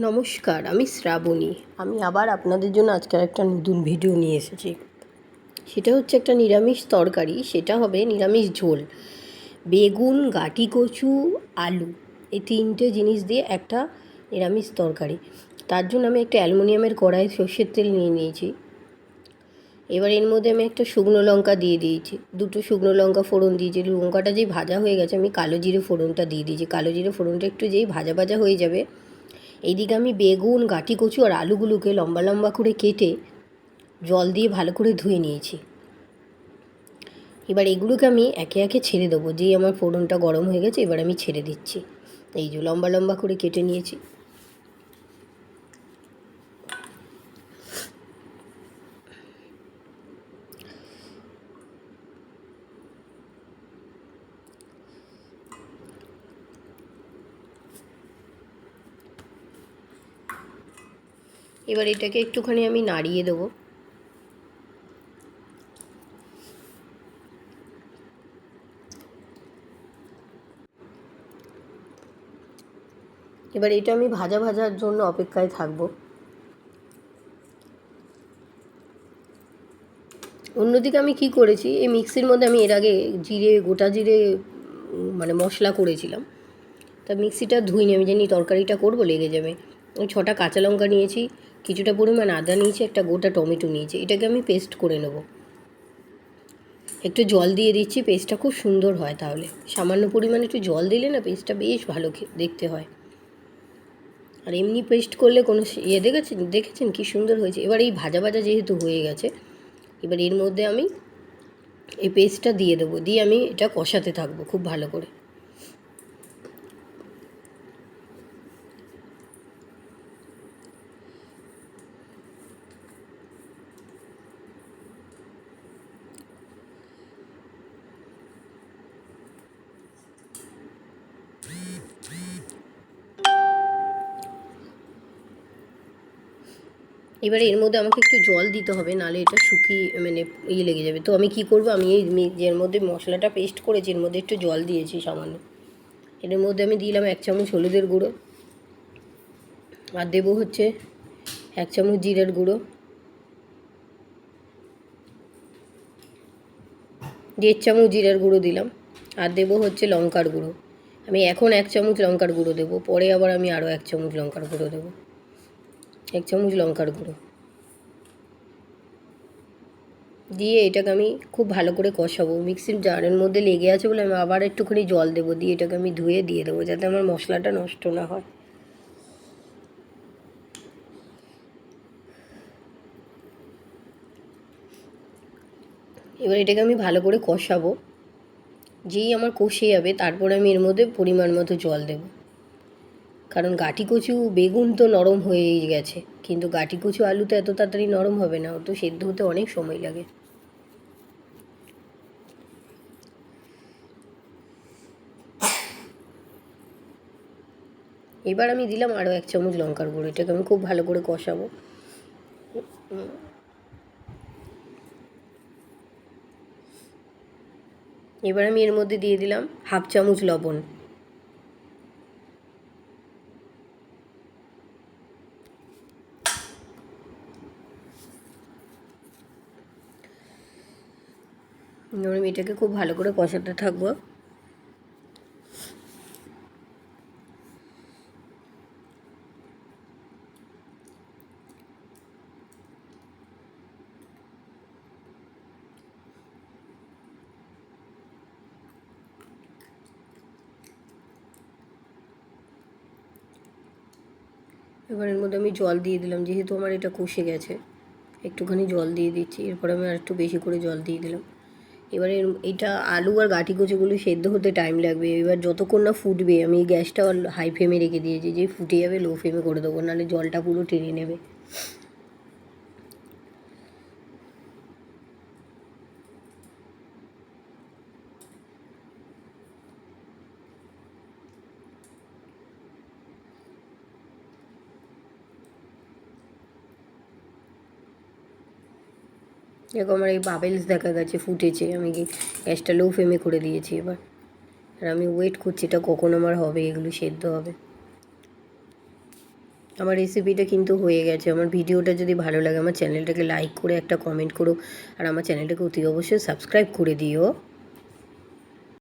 নমস্কার, আমি শ্রাবণী। আমি আবার আপনাদের জন্য আজকের একটা নতুন ভিডিও নিয়ে এসেছি। সেটা হচ্ছে একটা নিরামিষ তরকারি, সেটা হবে নিরামিষ ঝোল। বেগুন, গাঁটি কচু, আলু, এই তিনটে জিনিস দিয়ে একটা নিরামিষ তরকারি। তার জন্য আমি একটা অ্যালুমিনিয়ামের কড়াই সর্ষের তেল নিয়ে নিয়েছি। এবার এর মধ্যে আমি একটা শুকনো লঙ্কা দিয়ে দিয়েছি, দুটো শুকনো লঙ্কা ফোড়ন দিয়েছি। লঙ্কাটা যেই ভাজা হয়ে গেছে আমি কালো জিরে ফোড়নটা দিয়ে দিয়েছি। কালো জিরে ফোড়নটা একটু যেই ভাজা ভাজা হয়ে যাবে, এইদিকে আমি বেগুন, গাঁটি কচু আর আলুগুলোকে লম্বা লম্বা করে কেটে জল দিয়ে ভালো করে ধুয়ে নিয়েছি। এবার এগুলোকে আমি একে একে ছেড়ে দেবো। যেই আমার ফোড়নটা গরম হয়ে গেছে, এবার আমি ছেড়ে দিচ্ছি। এই যে লম্বা লম্বা করে কেটে নিয়েছি। এবার এটাকে একটুখানি আমি নাড়িয়ে দেবো। এবার এটা আমি ভাজা ভাজার জন্য অপেক্ষায় থাকবো। অন্যদিকে আমি কি করেছি, এই মিক্সির মধ্যে আমি এর আগে গোটা জিরে মানে মশলা করেছিলাম। তা মিক্সিটা ধুইনি, আমি জানি তরকারিটা করবো লেগে যাবে। আমি 6টা কাঁচা লঙ্কা নিয়েছি, কিছুটা পরিমাণ আদা নিয়েছি, একটা গোটা টমেটো নিয়েছি। এটাকে আমি পেস্ট করে নেব। একটু জল দিয়ে দিচ্ছি, পেস্টটা খুব সুন্দর হয়। তাহলে সামান্য পরিমাণে একটু জল দিলে না পেস্টটা বেশ ভালো দেখতে হয়। আর এমনি পেস্ট করলে কোনো দেখেছেন কি সুন্দর হয়েছে। এবার এই ভাজা ভাজা যেহেতু হয়ে গেছে, এবার এর মধ্যে আমি এই পেস্টটা দিয়ে দেবো। দিয়ে আমি এটা কষাতে থাকবো খুব ভালো করে। এবারে এর মধ্যে আমাকে একটু জল দিতে হবে, নাহলে এটা শুকিয়ে মানে লেগে যাবে। তো আমি কি করব, আমি এই যের মধ্যে মশলাটা পেস্ট করেছি এর মধ্যে একটু জল দিয়েছি সামান্য। এর মধ্যে আমি দিলাম 1 চামচ হলুদের গুঁড়ো, আর দেবো হচ্ছে 1 চামচ জিরের গুঁড়ো, 1.5 চামচ জিরের গুঁড়ো দিলাম। আর দেবো হচ্ছে লঙ্কার গুঁড়ো। আমি এখন 1 চামচ লঙ্কার গুঁড়ো দেবো, পরে আবার আমি আরও 1 চামচ লঙ্কার গুঁড়ো দেবো। 1 চামচ লঙ্কার গুঁড়ো দিয়ে এটাকে আমি খুব ভালো করে কষাবো। মিক্সির জারের মধ্যে লেগে আছে বলে আমি আবার একটুখানি জল দেবো, দিয়ে এটাকে আমি ধুয়ে দিয়ে দেবো যাতে আমার মশলাটা নষ্ট না হয়। এবার এটাকে আমি ভালো করে কষাবো। যেই আমার কষে যাবে তারপরে আমি এর মধ্যে পরিমাণ মতো জল দেব। কারণ গাঁটি কচু বেগুন তো নরম হয়েই গেছে, কিন্তু গাঁটি কচু আলু তো এত তাড়াতাড়ি নরম হবে না, ও তো সেদ্ধ হতে অনেক সময় লাগে। এবার আমি দিলাম আরও 1 চামচ লঙ্কার গুঁড়ো। এটাকে আমি খুব ভালো করে কষাবো। এবার আমি এর মধ্যে দিয়ে দিলাম 1/2 চামচ লবণ। এবার আমি এটাকে খুব ভালো করে কষাতে থাকবো। এবার এর মধ্যে আমি জল দিয়ে দিলাম, যেহেতু আমার এটা কষে গেছে একটুখানি জল দিয়ে দিচ্ছি। এরপর আমি আর একটু বেশি করে জল দিয়ে দিলাম। এবারে এটা আলু আর গাঁটি কচুগুলো সেদ্ধ হতে টাইম লাগবে। এবার যতক্ষণ না ফুটবে, আমি গ্যাসটা হাই ফ্লেমে রেখে দিয়েছি, যে ফুটে যাবে লো ফ্লেমে করে দেবো, নাহলে জলটা পুরো টেনে নেবে। এরকম আমার এই বাবেলস দেখা গেছে, ফুটেছে। আমি গ্যাসটা লো ফ্লেমে করে দিয়েছি এবার। আর আমি ওয়েট করছি এটা কখন আমার হবে, এগুলো সেদ্ধ হবে। আমার রেসিপিটা কিন্তু হয়ে গেছে। আমার ভিডিওটা যদি ভালো লাগে আমার চ্যানেলটাকে লাইক করে একটা কমেন্ট করো, আর আমার চ্যানেলটাকে অতি অবশ্যই সাবস্ক্রাইব করে দিও।